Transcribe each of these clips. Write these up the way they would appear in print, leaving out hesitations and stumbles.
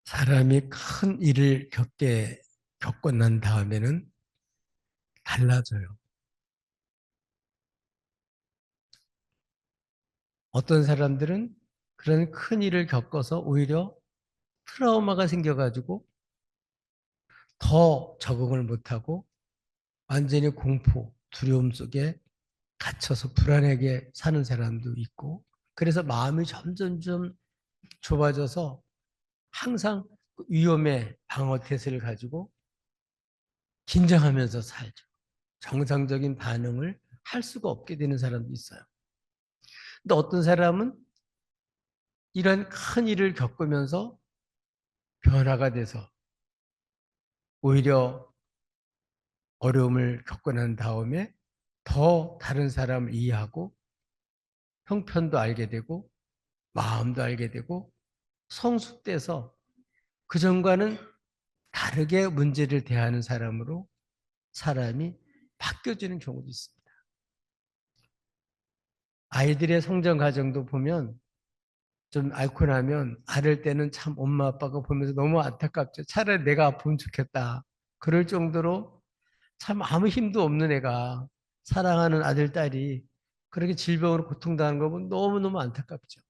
사람이 큰 일을 겪고 난 다음에는 달라져요. 어떤 사람들은 그런 큰 일을 겪어서 오히려 트라우마가 생겨가지고 더 적응을 못하고 완전히 공포, 두려움 속에 갇혀서 불안하게 사는 사람도 있고, 그래서 마음이 점점점 좁아져서 항상 위험의 방어 태세를 가지고 긴장하면서 살죠. 정상적인 반응을 할 수가 없게 되는 사람도 있어요. 근데 어떤 사람은 이런 큰 일을 겪으면서 변화가 돼서 오히려 어려움을 겪고 난 다음에 더 다른 사람을 이해하고 형편도 알게 되고 마음도 알게 되고 성숙돼서 그전과는 다르게 문제를 대하는 사람으로 사람이 바뀌어지는 경우도 있습니다. 아이들의 성장 과정도 보면 좀 앓고 나면 앓을 때는 참 엄마 아빠가 보면서 너무 안타깝죠. 차라리 내가 아프면 좋겠다. 그럴 정도로 참 아무 힘도 없는 애가 사랑하는 아들, 딸이 그렇게 질병으로 고통당하는 거 보면 너무너무 안타깝죠.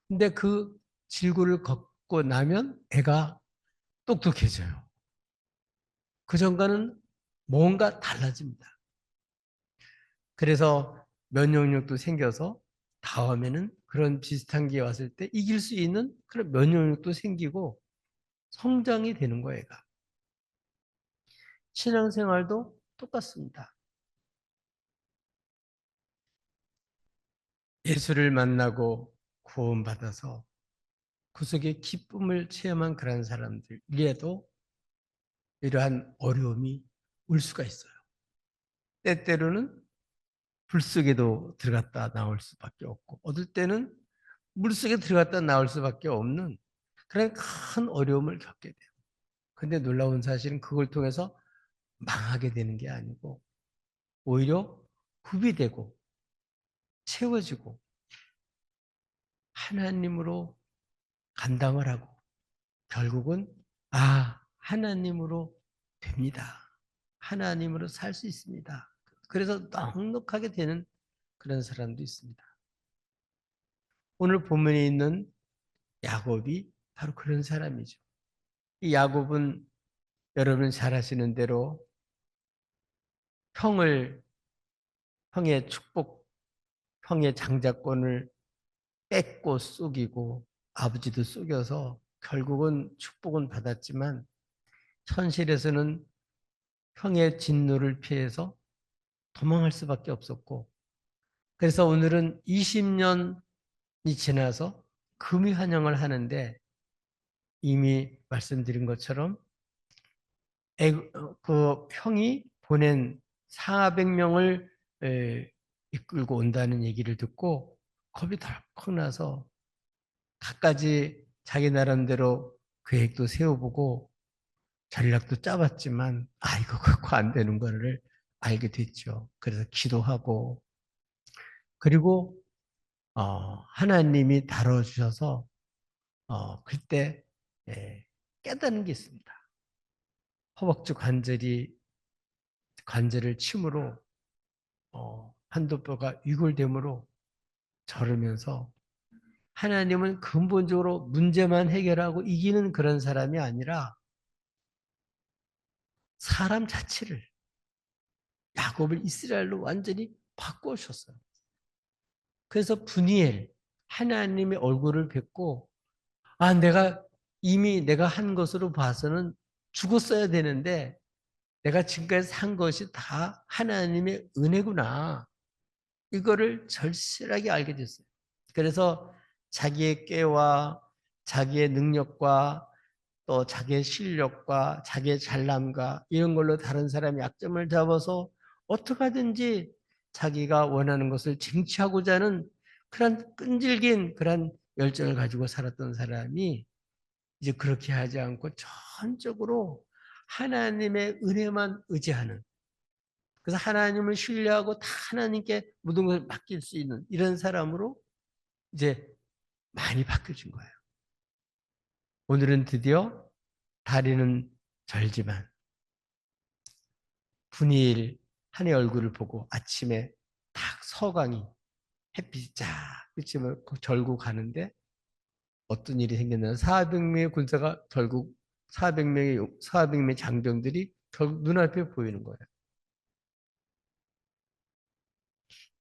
근데 그 질고를 겪고 나면 애가 똑똑해져요. 그전과는 뭔가 달라집니다. 그래서 면역력도 생겨서 다음에는 그런 비슷한 게 왔을 때 이길 수 있는 그런 면역력도 생기고 성장이 되는 거예요, 얘가. 신앙생활도 똑같습니다. 예수를 만나고 구원받아서 그 속에 기쁨을 체험한 그런 사람들에도 이러한 어려움이 올 수가 있어요. 때때로는 불 속에도 들어갔다 나올 수밖에 없고, 어떨 때는 물 속에 들어갔다 나올 수밖에 없는 그런 큰 어려움을 겪게 돼요. 근데 놀라운 사실은 그걸 통해서 망하게 되는 게 아니고 오히려 구비되고 채워지고 하나님으로 감당을 하고 결국은 하나님으로 됩니다. 하나님으로 살 수 있습니다. 그래서 넉넉하게 되는 그런 사람도 있습니다. 오늘 본문에 있는 야곱이 바로 그런 사람이죠. 이 야곱은 여러분 잘 아시는 대로 형을 형의 축복, 형의 장자권을 뺏고 속이고 아버지도 속여서 결국은 축복은 받았지만 현실에서는 형의 진노를 피해서 도망할 수밖에 없었고, 그래서 오늘은 20년이 지나서 금이 환영을 하는데 이미 말씀드린 것처럼 그 형이 보낸 400명을 이끌고 온다는 얘기를 듣고 겁이 덜컥 나서 갖가지 자기 나름대로 계획도 세워보고 전략도 짜봤지만 이거 그거 안 되는 거를 알게 됐죠. 그래서 기도하고 그리고 하나님이 다뤄주셔서 그때 깨닫는 게 있습니다. 허벅지 관절을 침으로 한두 뼈가 위골됨으로 저르면서 하나님은 근본적으로 문제만 해결하고 이기는 그런 사람이 아니라 사람 자체를 야곱을 이스라엘로 완전히 바꿔주셨어요. 그래서 분이엘 하나님의 얼굴을 뵙고 내가 한 것으로 봐서는 죽었어야 되는데 내가 지금까지 산 것이 다 하나님의 은혜구나. 이거를 절실하게 알게 됐어요. 그래서 자기의 꾀와 자기의 능력과 또 자기의 실력과 자기의 잘남과 이런 걸로 다른 사람의 약점을 잡아서 어떻게 하든지 자기가 원하는 것을 쟁취하고자 하는 그런 끈질긴 그런 열정을 가지고 살았던 사람이 이제 그렇게 하지 않고 전적으로 하나님의 은혜만 의지하는, 그래서 하나님을 신뢰하고 다 하나님께 모든 것을 맡길 수 있는 이런 사람으로 이제 많이 바뀌어진 거예요. 오늘은 드디어 다리는 절지만 분이일 한의 얼굴을 보고 아침에 딱 서광이 햇빛이 쫙 비치면 절고 가는데 어떤 일이 생겼나 400명의 군사가 결국 400명의 장병들이 결국 눈앞에 보이는 거예요.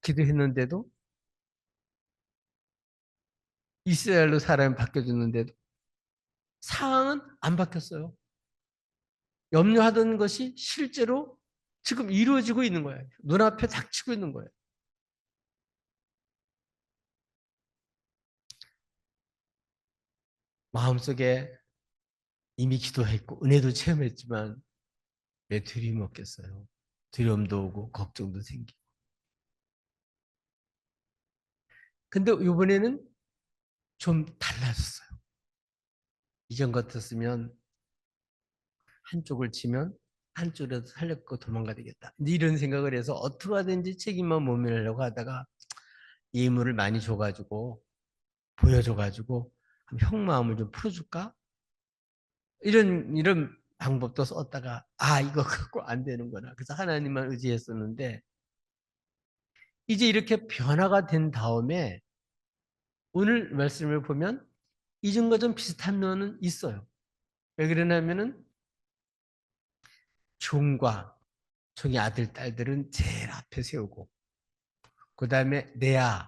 기도했는데도 이스라엘로 사람이 바뀌어졌는데도 상황은 안 바뀌었어요. 염려하던 것이 실제로 지금 이루어지고 있는 거예요. 눈앞에 닥치고 있는 거예요. 마음속에 이미 기도했고 은혜도 체험했지만 왜 두려움이 없겠어요? 두려움도 오고 걱정도 생기고. 근데 이번에는 좀 달라졌어요. 이전 같았으면 한쪽을 치면 한쪽에서 살려고 도망가야 되겠다. 이런 생각을 해서 어떻게 하든지 책임만 모면하려고 하다가 예물을 많이 줘가지고 보여줘가지고 형 마음을 좀 풀어줄까? 이런 방법도 썼다가 이거 갖고 안 되는구나. 그래서 하나님만 의지했었는데 이제 이렇게 변화가 된 다음에 오늘 말씀을 보면 이전과 좀 비슷한 면은 있어요. 왜 그러냐면은 종과 종의 아들, 딸들은 제일 앞에 세우고 그 다음에 레아와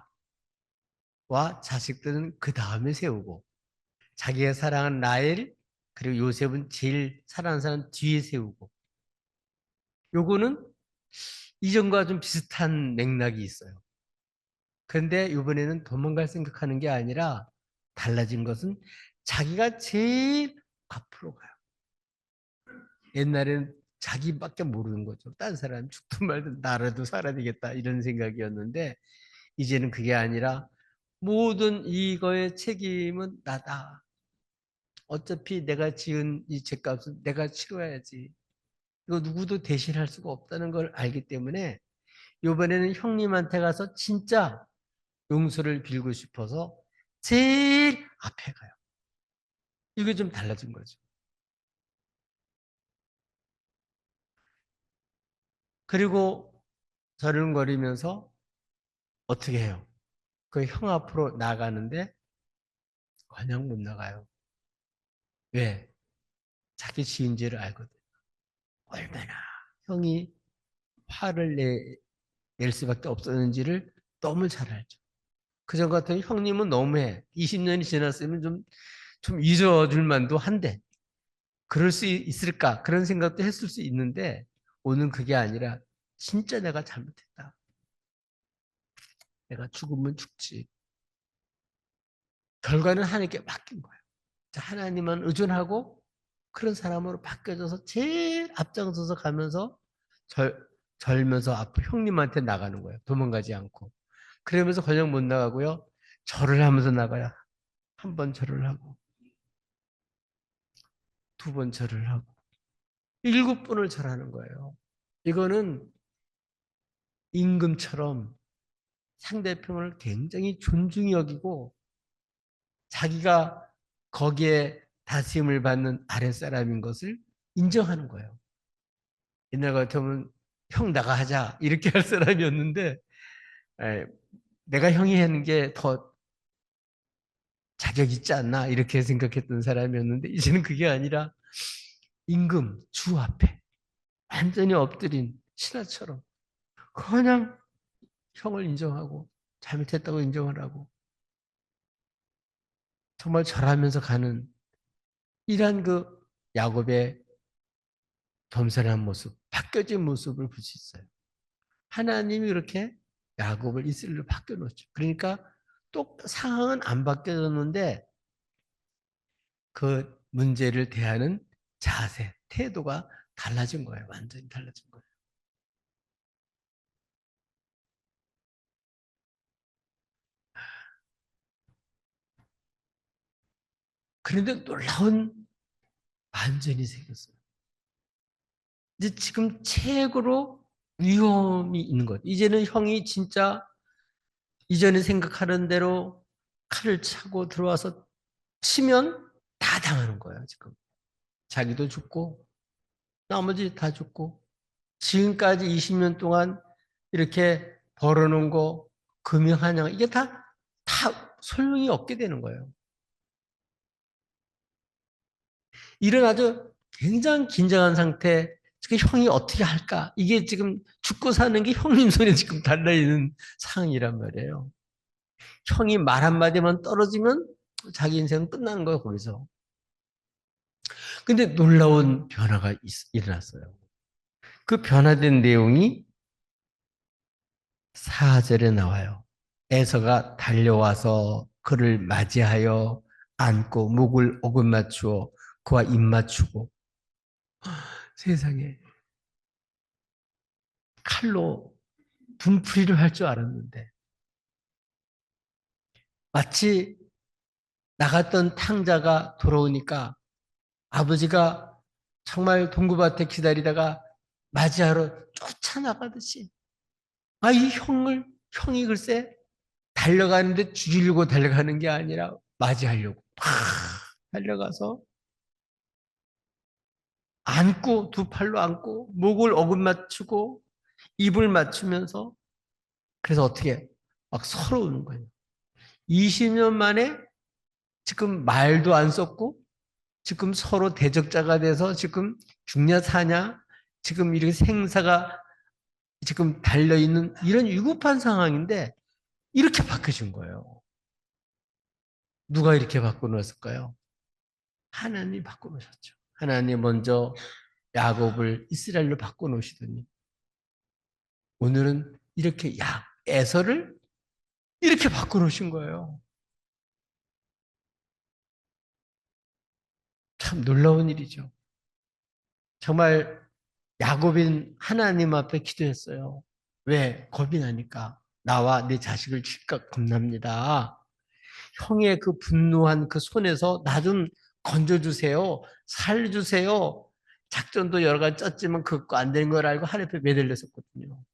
자식들은 그 다음에 세우고 자기가 사랑하는 라헬 그리고 요셉은 제일 사랑하는 사람 뒤에 세우고 요거는 이전과 좀 비슷한 맥락이 있어요. 그런데 이번에는 도망갈 생각하는 게 아니라 달라진 것은 자기가 제일 앞으로 가요. 옛날에는 자기밖에 모르는 거죠. 딴 사람 죽든 말든 나라도 살아야 되겠다 이런 생각이었는데 이제는 그게 아니라 모든 이거의 책임은 나다. 어차피 내가 지은 이 죄값은 내가 치러야지. 이거 누구도 대신할 수가 없다는 걸 알기 때문에 이번에는 형님한테 가서 진짜 용서를 빌고 싶어서 제일 앞에 가요. 이게 좀 달라진 거죠. 그리고 저른거리면서 어떻게 해요? 그 형 앞으로 나가는데 그냥 못 나가요. 왜? 자기 지은 죄를 알거든. 얼마나 형이 화를 낼 수밖에 없었는지를 너무 잘 알죠. 그전 같은 형님은 너무해. 20년이 지났으면 좀 잊어줄 만도 한데 그럴 수 있을까? 그런 생각도 했을 수 있는데 오늘 그게 아니라 진짜 내가 잘못했다. 내가 죽으면 죽지. 결과는 하나님께 맡긴 거예요. 하나님만 의존하고 그런 사람으로 바뀌어져서 제일 앞장서서 가면서 절면서 앞으로 형님한테 나가는 거예요. 도망가지 않고. 그러면서 그냥 못 나가고요. 절을 하면서 나가야 한 번 절을 하고 두 번 절을 하고 7번을 절하는 거예요. 이거는 임금처럼 상대편을 굉장히 존중히 여기고 자기가 거기에 다스림을 받는 아랫사람인 것을 인정하는 거예요. 옛날 같으면 형 나가 하자 이렇게 할 사람이었는데 내가 형이 하는 게 더 자격 있지 않나 이렇게 생각했던 사람이었는데 이제는 그게 아니라 임금 주 앞에 완전히 엎드린 신하처럼 그냥 형을 인정하고 잘못했다고 인정을 하고 정말 절하면서 가는 이러한 그 야곱의 겸손한 모습, 바뀌어진 모습을 볼 수 있어요. 하나님이 이렇게 야곱을 이스라엘로 바뀌어놓죠. 그러니까 또 상황은 안 바뀌어졌는데 그 문제를 대하는 자세, 태도가 달라진 거예요. 완전히 달라진 거예요. 그런데 놀라운 반전이 생겼어요. 이제 지금 최고로 위험이 있는 것. 이제는 형이 진짜 이전에 생각하는 대로 칼을 차고 들어와서 치면 다 다 당하는 거예요, 지금. 자기도 죽고, 나머지 다 죽고, 지금까지 20년 동안 이렇게 벌어놓은 거, 금융한양, 이게 다 소용이 없게 되는 거예요. 이런 아주 굉장히 긴장한 상태, 지금 형이 어떻게 할까? 이게 지금 죽고 사는 게 형님 손에 지금 달려있는 상황이란 말이에요. 형이 말 한마디만 떨어지면 자기 인생은 끝나는 거예요, 거기서. 근데 놀라운 변화가 일어났어요. 그 변화된 내용이 4절에 나와요. 에서가 달려와서 그를 맞이하여 안고 목을 오금맞추어 그와 입 맞추고 세상에 칼로 분풀이를 할 줄 알았는데 마치 나갔던 탕자가 돌아오니까 아버지가 정말 동구밭에 기다리다가 맞이하러 쫓아나가듯이 이 형이 글쎄 달려가는데 죽이려고 달려가는 게 아니라 맞이하려고 팍 달려가서 안고 두 팔로 안고 목을 어긋 맞추고 입을 맞추면서 그래서 어떻게 막 서로 우는 거예요. 20년 만에 지금 말도 안 썼고 지금 서로 대적자가 돼서 지금 죽냐 사냐 지금 이렇게 생사가 지금 달려있는 이런 위급한 상황인데 이렇게 바뀌어진 거예요. 누가 이렇게 바꿔놓았을까요? 하나님이 바꿔놓으셨죠. 하나님 먼저 야곱을 이스라엘로 바꿔놓으시더니 오늘은 이렇게 에서를 이렇게 바꿔놓으신 거예요. 참 놀라운 일이죠. 정말 야곱인 하나님 앞에 기도했어요. 왜? 겁이 나니까. 나와 내 자식을 칠까 겁납니다. 형의 그 분노한 그 손에서 나 좀 건져주세요. 살려주세요. 작전도 여러 가지 짰지만 그거 안 되는 걸 알고 하나님 앞에 매달렸었거든요.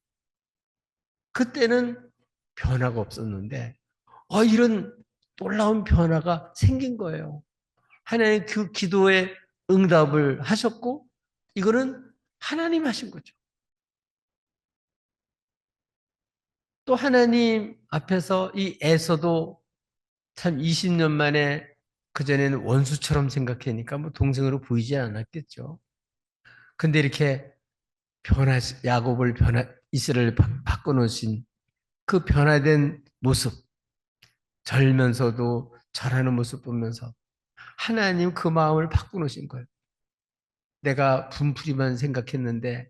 그때는 변화가 없었는데 이런 놀라운 변화가 생긴 거예요. 하나님 그 기도에 응답을 하셨고 이거는 하나님 하신 거죠. 또 하나님 앞에서 이 에서도 참 20년 만에 그전에는 원수처럼 생각하니까 뭐 동생으로 보이지 않았겠죠. 근데 이렇게 야곱을 이스라엘을 바꿔놓으신 그 변화된 모습, 절면서도 절하는 모습 보면서 하나님 그 마음을 바꿔놓으신 거예요. 내가 분풀이만 생각했는데,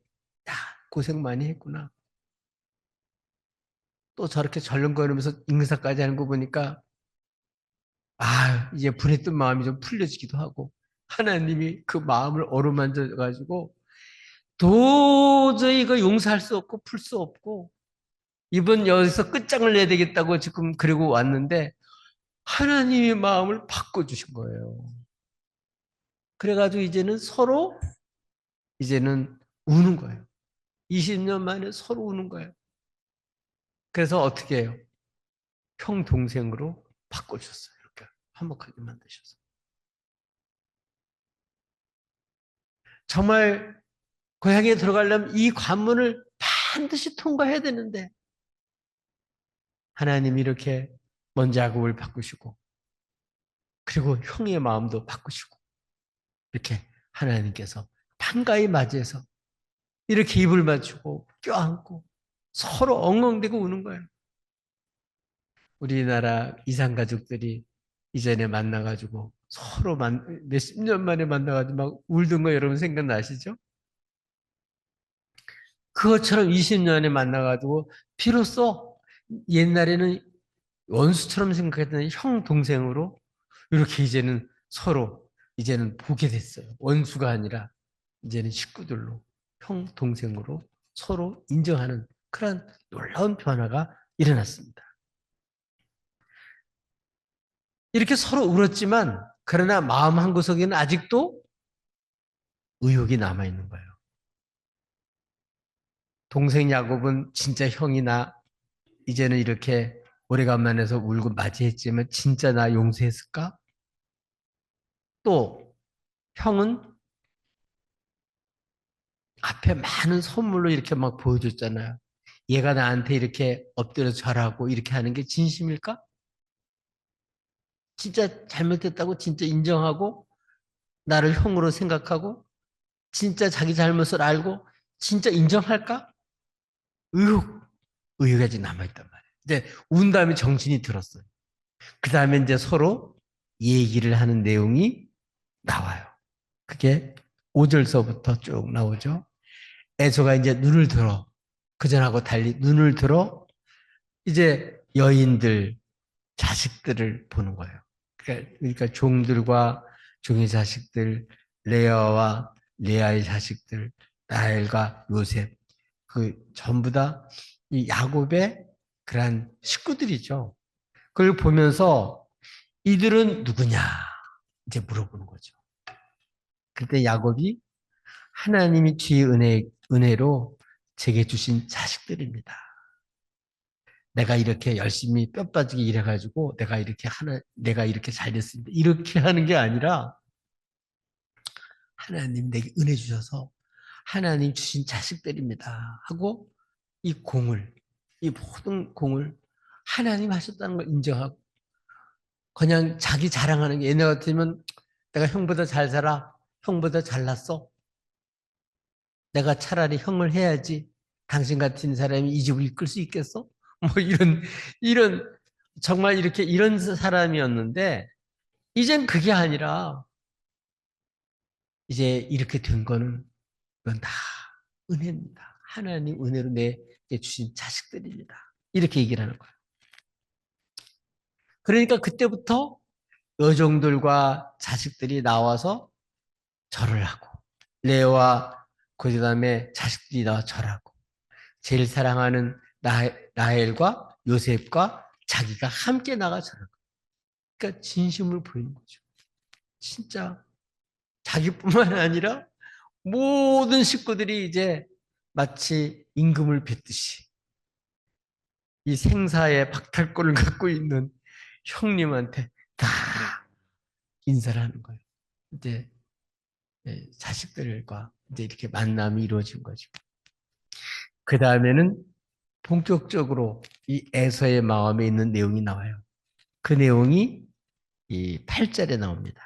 고생 많이 했구나. 또 저렇게 절름거리면서 인사까지 하는 거 보니까, 이제 불에 뜬 마음이 좀 풀려지기도 하고, 하나님이 그 마음을 어루만져가지고, 도저히 이거 용서할 수 없고, 풀 수 없고, 이번 여기서 끝장을 내야 되겠다고 지금 그리고 왔는데, 하나님의 마음을 바꿔주신 거예요. 그래가지고 이제는 우는 거예요. 20년 만에 서로 우는 거예요. 그래서 어떻게 해요? 형 동생으로 바꿔주셨어요. 이렇게 화목하게 만드셔서. 정말 고향에 들어가려면 이 관문을 반드시 통과해야 되는데 하나님이 이렇게 먼저 야곱을 바꾸시고 그리고 형의 마음도 바꾸시고 이렇게 하나님께서 반가이 맞이해서 이렇게 입을 맞추고 껴안고 서로 엉엉대고 우는 거예요. 우리나라 이산가족들이 이전에 만나가지고 서로 몇십 년 만에 만나가지고 막 울던 거 여러분 생각나시죠? 그것처럼 20년에 만나가지고 비로소 옛날에는 원수처럼 생각했던 형 동생으로 이렇게 이제는 서로 이제는 보게 됐어요. 원수가 아니라 이제는 식구들로 형 동생으로 서로 인정하는 그런 놀라운 변화가 일어났습니다. 이렇게 서로 울었지만 그러나 마음 한구석에는 아직도 의욕이 남아있는 거예요. 동생 야곱은 진짜 형이나 이제는 이렇게 오래간만에서 울고 맞이했지만 진짜 나 용서했을까? 또 형은 앞에 많은 선물로 이렇게 막 보여줬잖아요. 얘가 나한테 이렇게 엎드려 절하고 이렇게 하는 게 진심일까? 진짜 잘못했다고 진짜 인정하고 나를 형으로 생각하고 진짜 자기 잘못을 알고 진짜 인정할까? 의혹, 의혹이 아직 남아있단 말이에요. 이제 운 다음에 정신이 들었어요. 그 다음에 이제 서로 얘기를 하는 내용이 나와요. 그게 5절서부터 쭉 나오죠. 에서가 이제 눈을 들어. 그전하고 달리 눈을 들어 이제 여인들, 자식들을 보는 거예요. 그러니까 종들과 종의 자식들, 레아와 레아의 자식들, 라헬과 요셉, 그 전부 다 이 야곱의 그러한 식구들이죠. 그걸 보면서 이들은 누구냐 이제 물어보는 거죠. 그때 야곱이 하나님이 주의 은혜로 제게 주신 자식들입니다. 내가 이렇게 열심히 뼈 빠지게 일해가지고 내가 이렇게 잘 됐습니다. 이렇게 하는 게 아니라 하나님 내게 은혜 주셔서 하나님 주신 자식들입니다. 하고 이 모든 공을 하나님 하셨다는 걸 인정하고 그냥 자기 자랑하는 게 얘네 같으면 내가 형보다 잘 살아. 형보다 잘났어. 내가 차라리 형을 해야지. 당신 같은 사람이 이 집을 이끌 수 있겠어? 뭐 이런, 정말 이렇게 이런 사람이었는데, 이젠 그게 아니라, 이제 이렇게 된 거는, 이건 다 은혜입니다. 하나님 은혜로 내게 주신 자식들입니다. 이렇게 얘기를 하는 거예요. 그러니까 그때부터 여종들과 자식들이 나와서 절을 하고, 레와 그 다음에 자식들이 나와 절하고, 제일 사랑하는 라헬과 요셉과 자기가 함께 나가 절하고. 그러니까 진심을 보이는 거죠. 진짜 자기뿐만 아니라 모든 식구들이 이제 마치 임금을 뵙듯이 이 생사의 박탈권을 갖고 있는 형님한테 다 인사를 하는 거예요. 이제 자식들과 이제 이렇게 만남이 이루어진 거죠. 그 다음에는 본격적으로 이 에서의 마음에 있는 내용이 나와요. 그 내용이 이 8절에 나옵니다.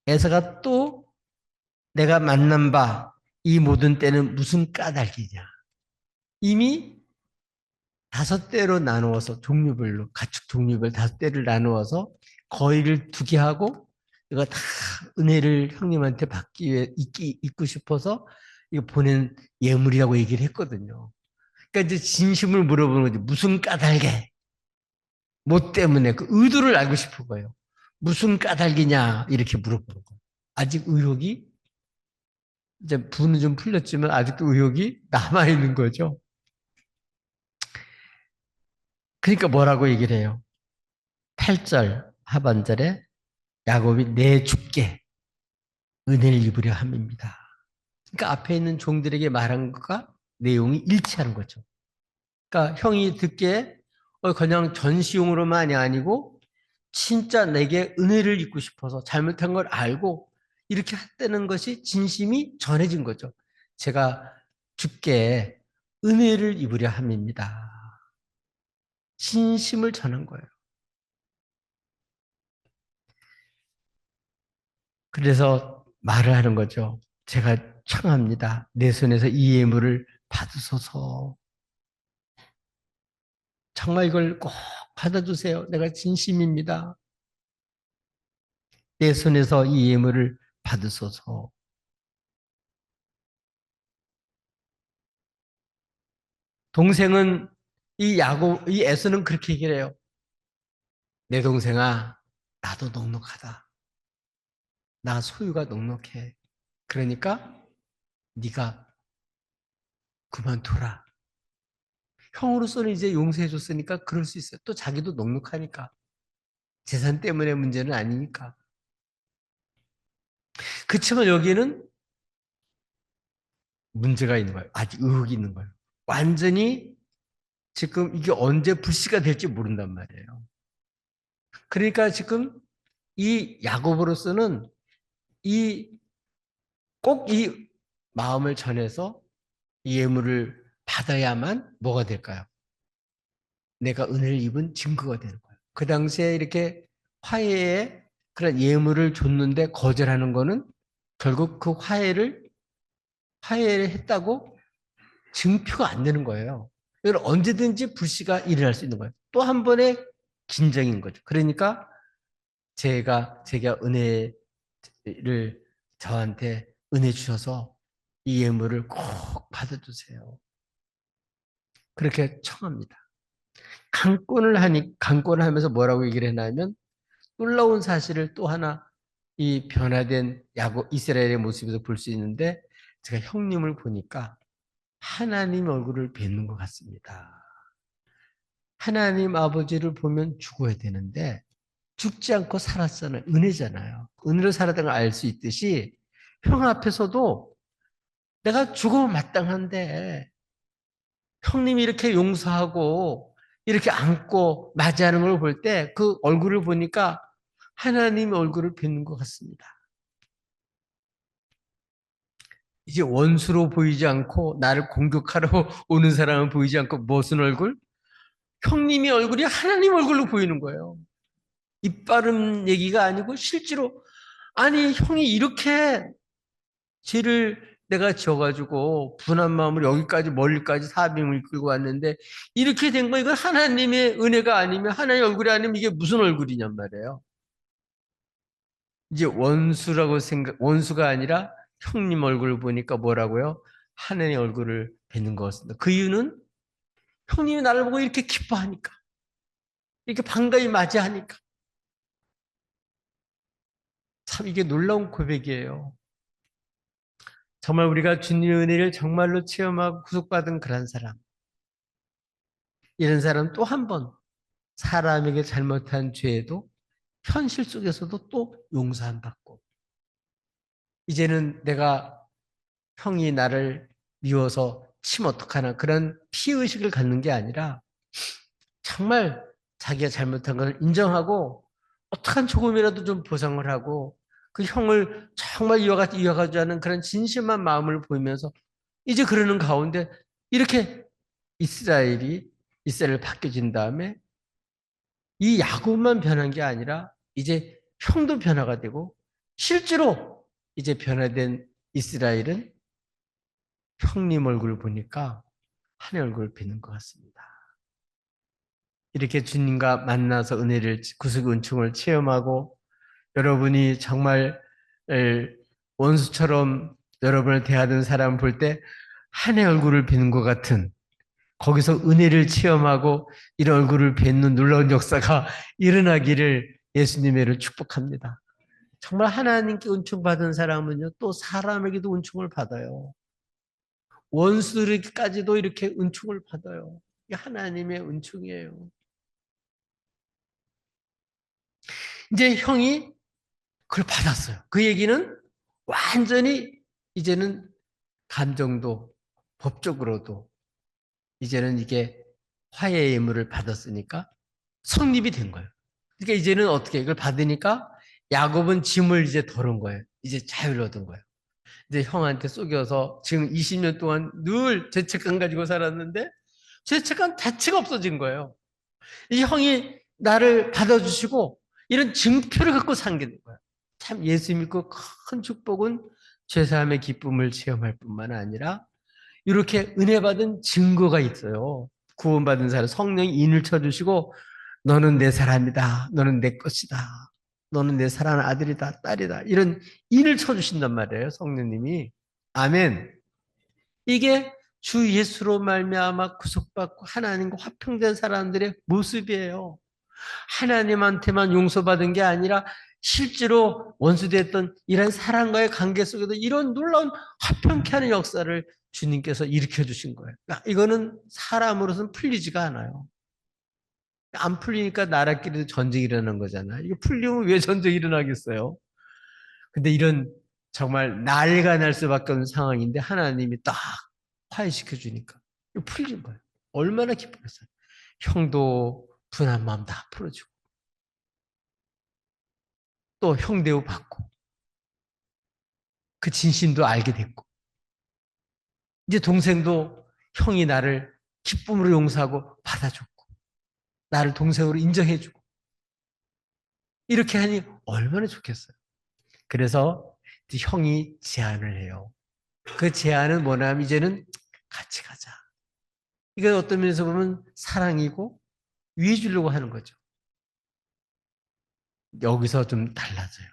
에서가 또 내가 만난 바 이 모든 때는 무슨 까닭이냐. 이미 5대로 나누어서 종류별로 가축 종류별 5대를 나누어서 거의를 2개 하고 이거 다 은혜를 형님한테 받기 위해 잊고 싶어서 이거 보낸 예물이라고 얘기를 했거든요. 그러니까 이제 진심을 물어보는 거지. 무슨 까닭에? 뭐 때문에? 그 의도를 알고 싶은 거예요. 무슨 까닭이냐? 이렇게 물어보는 거예요. 아직 의혹이 이제 분은 좀 풀렸지만 아직도 의혹이 남아있는 거죠. 그러니까 뭐라고 얘기를 해요? 8절 하반절에 야곱이 내 주께 은혜를 입으려 함입니다. 그러니까 앞에 있는 종들에게 말한 것과 내용이 일치하는 거죠. 그러니까 형이 듣기에 그냥 전시용으로만이 아니고 진짜 내게 은혜를 입고 싶어서 잘못한 걸 알고 이렇게 했다는 것이 진심이 전해진 거죠. 제가 주께 은혜를 입으려 함입니다. 진심을 전한 거예요. 그래서 말을 하는 거죠. 제가 청합니다. 내 손에서 이 예물을 받으소서. 정말 이걸 꼭 받아주세요. 내가 진심입니다. 내 손에서 이 예물을 받으소서. 동생은 이 에서는 그렇게 얘기를 해요. 내 동생아, 나도 넉넉하다. 나 소유가 넉넉해. 그러니까 네가 그만둬라. 형으로서는 이제 용서해 줬으니까 그럴 수 있어요. 또 자기도 넉넉하니까. 재산 때문에 문제는 아니니까. 그렇지만 여기는 문제가 있는 거예요. 아직 의혹이 있는 거예요. 완전히 지금 이게 언제 불씨가 될지 모른단 말이에요. 그러니까 지금 이 야곱으로서는 이 꼭 이 마음을 전해서 이 예물을 받아야만 뭐가 될까요? 내가 은혜를 입은 증거가 되는 거예요. 그 당시에 이렇게 화해에 그런 예물을 줬는데 거절하는 거는 결국 그 화해를 했다고 증표가 안 되는 거예요. 이건 언제든지 불씨가 일어날 수 있는 거예요. 또 한 번의 긴장인 거죠. 그러니까 제가 은혜를 저한테 은혜 주셔서 이 예물을 꼭 받아주세요. 그렇게 청합니다. 강권을 하면서 뭐라고 얘기를 했냐면 놀라운 사실을 또 하나 이 변화된 이스라엘의 모습에서 볼 수 있는데 제가 형님을 보니까 하나님 얼굴을 뵙는 것 같습니다. 하나님 아버지를 보면 죽어야 되는데 죽지 않고 살았잖아요. 은혜잖아요. 은혜로 살았다는 걸 알 수 있듯이 형 앞에서도 내가 죽어 마땅한데 형님이 이렇게 용서하고 이렇게 안고 맞이하는 걸 볼 때 그 얼굴을 보니까 하나님 얼굴을 뵙는 것 같습니다. 이제 원수로 보이지 않고 나를 공격하러 오는 사람은 보이지 않고 무슨 얼굴? 형님의 얼굴이 하나님 얼굴로 보이는 거예요. 입 바른 얘기가 아니고 실제로 아니 형이 이렇게 죄를 내가 지어가지고 분한 마음으로 여기까지 멀리까지 사명을 끌고 왔는데 이렇게 된 거 이건 하나님의 은혜가 아니면 하나님의 얼굴이 아니면 이게 무슨 얼굴이냔 말이에요. 이제 원수가 아니라 형님 얼굴을 보니까 뭐라고요? 하나님의 얼굴을 뵙는 것입니다. 그 이유는 형님이 나를 보고 이렇게 기뻐하니까, 이렇게 반가이 맞이하니까. 참 이게 놀라운 고백이에요. 정말 우리가 주님의 은혜를 정말로 체험하고 구속받은 그런 사람. 이런 사람 또 한 번 사람에게 잘못한 죄에도 현실 속에서도 또 용서 안 받고 이제는 내가 형이 나를 미워서 치면 어떡하나 그런 피의식을 갖는 게 아니라 정말 자기가 잘못한 것을 인정하고 어떡한 조금이라도 좀 보상을 하고 그 형을 정말 이어가지 않은 그런 진심한 마음을 보이면서 이제 그러는 가운데 이렇게 이스라엘을 바뀌어진 다음에 이 야곱만 변한 게 아니라 이제 형도 변화가 되고 실제로 이제 변화된 이스라엘은 형님 얼굴을 보니까 하나님 얼굴을 뵙는 것 같습니다. 이렇게 주님과 만나서 구속 은총을 체험하고 여러분이 정말 원수처럼 여러분을 대하던 사람 볼 때 하나님 얼굴을 뵙는 것 같은 거기서 은혜를 체험하고 이런 얼굴을 뵙는 놀라운 역사가 일어나기를 예수님의를 축복합니다. 정말 하나님께 은총 받은 사람은요, 또 사람에게도 은총을 받아요. 원수들까지도 이렇게 은총을 받아요. 이게 하나님의 은총이에요. 이제 형이 그걸 받았어요. 그 얘기는 완전히 이제는 감정도 법적으로도 이제는 이게 화해의 예물을 받았으니까 성립이 된 거예요. 그러니까 이제는 어떻게 이걸 받으니까 야곱은 짐을 이제 덜은 거예요. 이제 자유를 얻은 거예요. 이제 형한테 속여서 지금 20년 동안 늘 죄책감 가지고 살았는데 죄책감 자체가 없어진 거예요. 이 형이 나를 받아주시고 이런 증표를 갖고 산게 된 거예요. 참 예수 믿고 큰 축복은 죄사함의 기쁨을 체험할 뿐만 아니라 이렇게 은혜 받은 증거가 있어요. 구원받은 사람 성령이 인을 쳐주시고 너는 내 사람이다. 너는 내 것이다. 너는 내 사랑하는 아들이다. 딸이다. 이런 인을 쳐주신단 말이에요. 성령님이. 아멘. 이게 주 예수로 말미암아 구속받고 하나님과 화평된 사람들의 모습이에요. 하나님한테만 용서받은 게 아니라 실제로 원수됐던 이런 사람과의 관계 속에도 이런 놀라운 화평케 하는 역사를 주님께서 일으켜 주신 거예요. 그러니까 이거는 사람으로서는 풀리지가 않아요. 안 풀리니까 나라끼리도 전쟁이 일어나는 거잖아요. 이게 풀리면 왜 전쟁이 일어나겠어요? 근데 이런 정말 난리가 날 수밖에 없는 상황인데 하나님이 딱 화해시켜 주니까 풀린 거예요. 얼마나 기쁘겠어요. 형도 분한 마음 다 풀어주고 또 형대우 받고 그 진심도 알게 됐고, 이제 동생도 형이 나를 기쁨으로 용서하고 받아줬고, 나를 동생으로 인정해주고, 이렇게 하니 얼마나 좋겠어요. 그래서 형이 제안을 해요. 그 제안은 뭐냐면 이제는 같이 가자. 이건 어떤 면에서 보면 사랑이고 위해 주려고 하는 거죠. 여기서 좀 달라져요.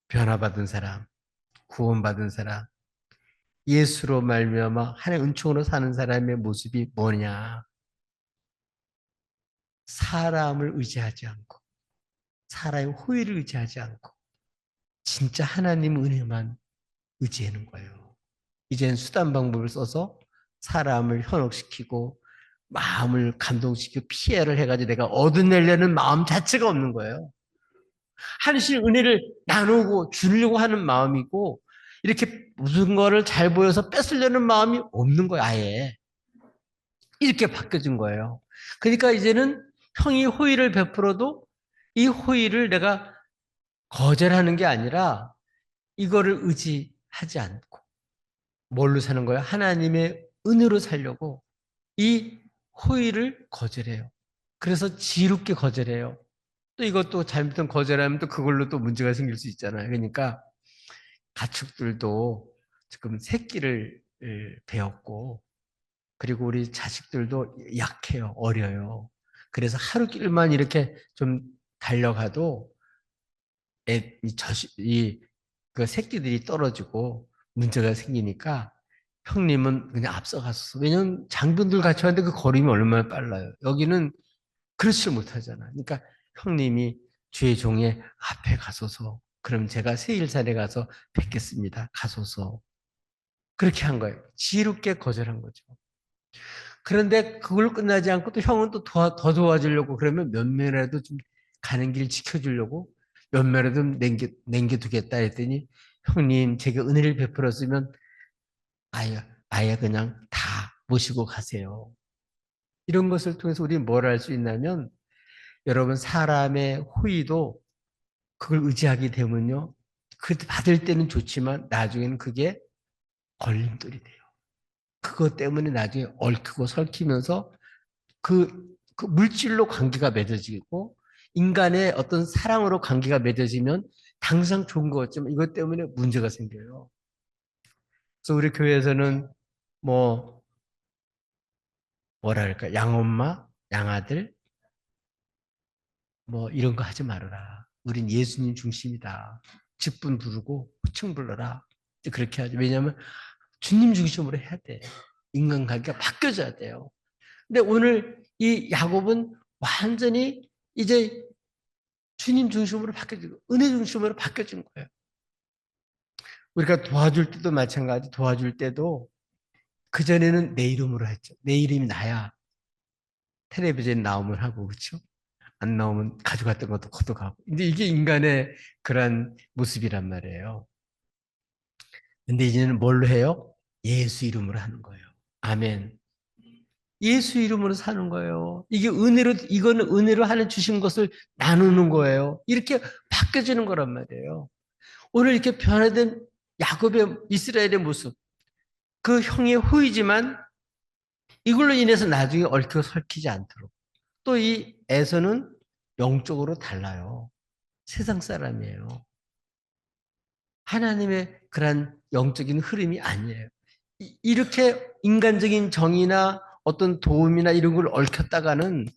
변화받은 사람, 구원받은 사람, 예수로 말미암아 하나님의 은총으로 사는 사람의 모습이 뭐냐? 사람을 의지하지 않고 사람의 호의를 의지하지 않고 진짜 하나님 은혜만 의지하는 거예요. 이제는 수단 방법을 써서 사람을 현혹시키고 마음을 감동시키고 피해를 해가지고 내가 얻어내려는 마음 자체가 없는 거예요. 하나님 은혜를 나누고 주려고 하는 마음이고 이렇게 무슨 거를 잘 보여서 뺏으려는 마음이 없는 거예요. 아예. 이렇게 바뀌어진 거예요. 그러니까 이제는 형이 호의를 베풀어도 이 호의를 내가 거절하는 게 아니라 이거를 의지하지 않고 뭘로 사는 거예요? 하나님의 은혜로 살려고 이 호의를 거절해요. 그래서 지롭게 거절해요. 또 이것도 잘못된 거절하면 또 그걸로 또 문제가 생길 수 있잖아요. 그러니까 가축들도 지금 새끼를 배웠고 그리고 우리 자식들도 약해요. 어려요. 그래서 하루 길만 이렇게 좀 달려가도 그 새끼들이 떨어지고 문제가 생기니까 형님은 그냥 앞서갔어. 왜냐면 장병들 같이 왔는데 그 걸음이 얼마나 빨라요. 여기는 그렇지 못하잖아. 그러니까 형님이 주의 종의 앞에 가소서. 그럼 제가 세일산에 가서 뵙겠습니다. 가소서. 그렇게 한 거예요. 지혜롭게 거절한 거죠. 그런데 그걸 끝나지 않고 또 형은 또 더 도와주려고 그러면 몇 명이라도 좀 가는 길 지켜주려고 몇 명이라도 남겨두겠다 했더니 형님 제가 은혜를 베풀었으면 아예 그냥 다 모시고 가세요. 이런 것을 통해서 우리는 뭘 할 수 있냐면 여러분 사람의 호의도 그걸 의지하게 되면요. 그 받을 때는 좋지만 나중에는 그게 걸림돌이 돼요. 그것 때문에 나중에 얽히고 설키면서 그 물질로 관계가 맺어지고 인간의 어떤 사랑으로 관계가 맺어지면 당장 좋은 것 같지만 이것 때문에 문제가 생겨요. 그래서 우리 교회에서는 뭐 뭐랄까 양엄마, 양아들 뭐 이런 거 하지 말아라. 우린 예수님 중심이다. 직분 부르고 호칭 불러라. 그렇게 하죠. 왜냐하면 주님 중심으로 해야 돼. 인간관계가 바뀌어져야 돼요. 근데 오늘 이 야곱은 완전히 이제 주님 중심으로 바뀌어지고 은혜 중심으로 바뀌어진 거예요. 우리가 도와줄 때도 마찬가지 도와줄 때도 그전에는 내 이름으로 했죠. 내 이름이 나야 텔레비전에 나오면 하고 그렇죠? 안 나오면 가져갔던 것도 걷어가고. 근데 이게 인간의 그런 모습이란 말이에요. 근데 이제는 뭘로 해요? 예수 이름으로 하는 거예요. 아멘. 예수 이름으로 사는 거예요. 이게 은혜로, 이거는 은혜로 하는 주신 것을 나누는 거예요. 이렇게 바뀌어지는 거란 말이에요. 오늘 이렇게 변화된 야곱의 이스라엘의 모습, 그 형의 후이지만 이걸로 인해서 나중에 얽혀 설키지 않도록. 또 이 에서는 영적으로 달라요. 세상 사람이에요. 하나님의 그런 영적인 흐름이 아니에요. 이렇게 인간적인 정의나 어떤 도움이나 이런 걸 얽혔다가는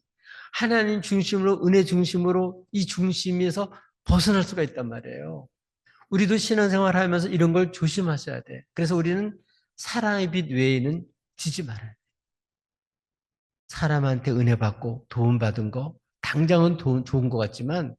하나님 중심으로 은혜 중심으로 이 중심에서 벗어날 수가 있단 말이에요. 우리도 신앙생활 하면서 이런 걸 조심하셔야 돼. 그래서 우리는 사랑의 빛 외에는 지지 말아야 돼. 사람한테 은혜 받고 도움 받은 거 당장은 좋은 것 같지만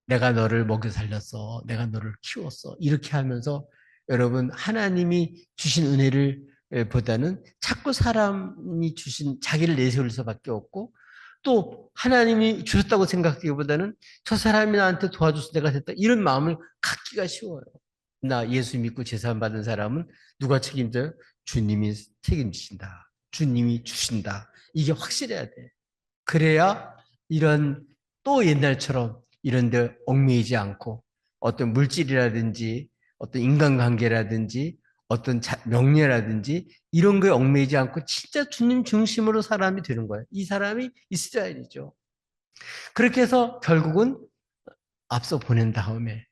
내가 너를 먹여 살렸어. 내가 너를 키웠어. 이렇게 하면서 여러분 하나님이 주신 은혜를 보다는 자꾸 사람이 주신 자기를 내세울 수밖에 없고 또 하나님이 주셨다고 생각하기보다는 저 사람이 나한테 도와줘서 내가 됐다 이런 마음을 갖기가 쉬워요. 나 예수 믿고 제사함 받은 사람은 누가 책임져요? 주님이 책임지신다. 주님이 주신다. 이게 확실해야 돼. 그래야 이런 또 옛날처럼 이런 데 얽매이지 않고 어떤 물질이라든지 어떤 인간관계라든지 어떤 명예라든지 이런 거에 얽매이지 않고 진짜 주님 중심으로 사람이 되는 거예요. 이 사람이 이스라엘이죠. 그렇게 해서 결국은 앞서 보낸 다음에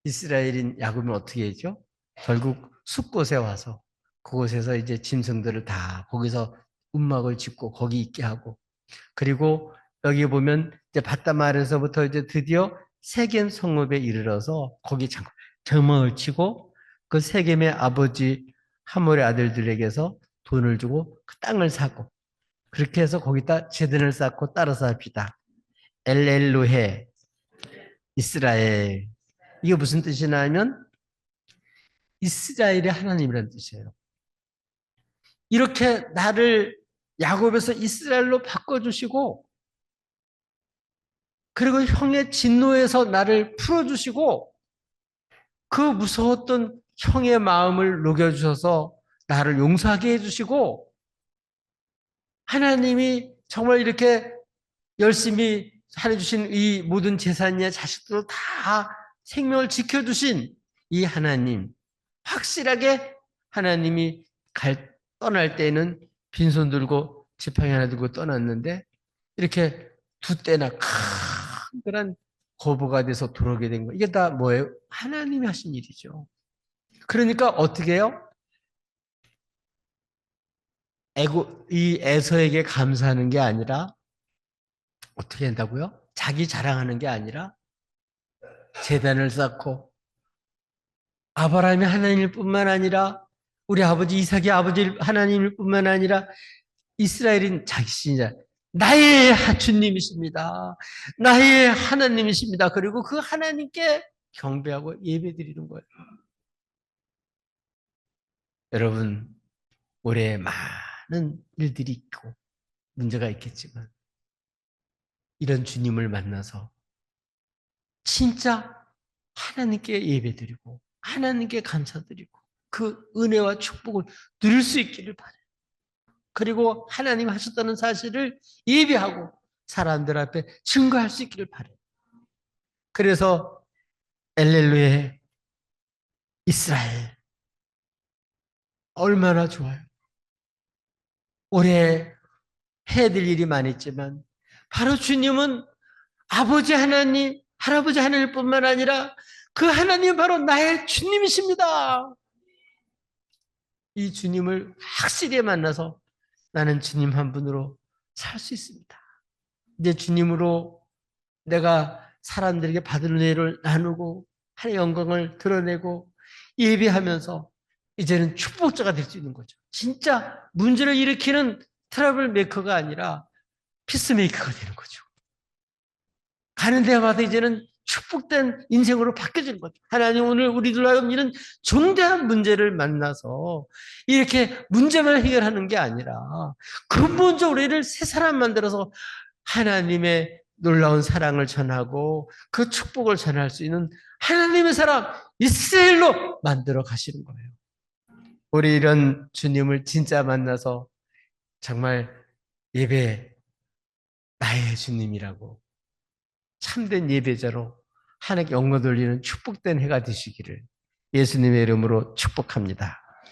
이스라엘인 야곱은 어떻게 했죠? 결국 숲곳에 와서 그곳에서 이제 짐승들을 다 거기서 움막을 짓고 거기 있게 하고, 그리고 여기 보면 이제 바다마르에서부터 이제 드디어 세겜 성읍에 이르러서 거기 장막을 치고 그 세겜의 아버지 하몰의 아들들에게서 돈을 주고 그 땅을 사고, 그렇게 해서 거기다 제단을 쌓고 따라서 합시다. 엘엘로헤 이스라엘. 이게 무슨 뜻이냐 하면 이스라엘의 하나님이라는 뜻이에요. 이렇게 나를 야곱에서 이스라엘로 바꿔주시고, 그리고 형의 진노에서 나를 풀어주시고, 그 무서웠던 형의 마음을 녹여주셔서 나를 용서하게 해주시고, 하나님이 정말 이렇게 열심히 해주신 이 모든 재산이나 자식들을 다 생명을 지켜주신 이 하나님, 확실하게 하나님이 떠날 때에는 빈손 들고 지팡이 하나 들고 떠났는데 이렇게 두 때나 큰 그런 거부가 돼서 돌아오게 된 거예요. 이게 다 뭐예요? 하나님이 하신 일이죠. 그러니까 어떻게 해요? 이 에서에게 감사하는 게 아니라 어떻게 한다고요? 자기 자랑하는 게 아니라 제단을 쌓고 아브라함이 하나님일 뿐만 아니라 우리 아버지 이삭이 아버지 하나님일 뿐만 아니라 이스라엘인 자기 신자 나의 주님이십니다. 나의 하나님이십니다. 그리고 그 하나님께 경배하고 예배드리는 거예요. 여러분, 올해 많은 일들이 있고 문제가 있겠지만 이런 주님을 만나서 진짜 하나님께 예배드리고 하나님께 감사드리고 그 은혜와 축복을 누릴 수 있기를 바라요. 그리고 하나님 하셨다는 사실을 예배하고 사람들 앞에 증거할 수 있기를 바라요. 그래서 엘렐루의 이스라엘 얼마나 좋아요. 올해 해야 될 일이 많았지만 바로 주님은 아버지 하나님, 할아버지 하나님뿐만 아니라 그 하나님 바로 나의 주님이십니다. 이 주님을 확실히 만나서 나는 주님 한 분으로 살 수 있습니다. 이제 주님으로 내가 사람들에게 받은 은혜를 나누고 하나님의 영광을 드러내고 예배하면서 이제는 축복자가 될 수 있는 거죠. 진짜 문제를 일으키는 트러블 메이커가 아니라 피스메이커가 되는 거죠. 가는 데마다 이제는 축복된 인생으로 바뀌어지는 거죠. 하나님 오늘 우리들로 하여금 이런 중대한 문제를 만나서 이렇게 문제만 해결하는 게 아니라 근본적으로 우리를 새 사람 만들어서 하나님의 놀라운 사랑을 전하고 그 축복을 전할 수 있는 하나님의 사람 이스라엘로 만들어 가시는 거예요. 우리 이런 주님을 진짜 만나서 정말 예배 나의 주님이라고 참된 예배자로 하나님께 영광 돌리는 축복된 해가 되시기를 예수님의 이름으로 축복합니다.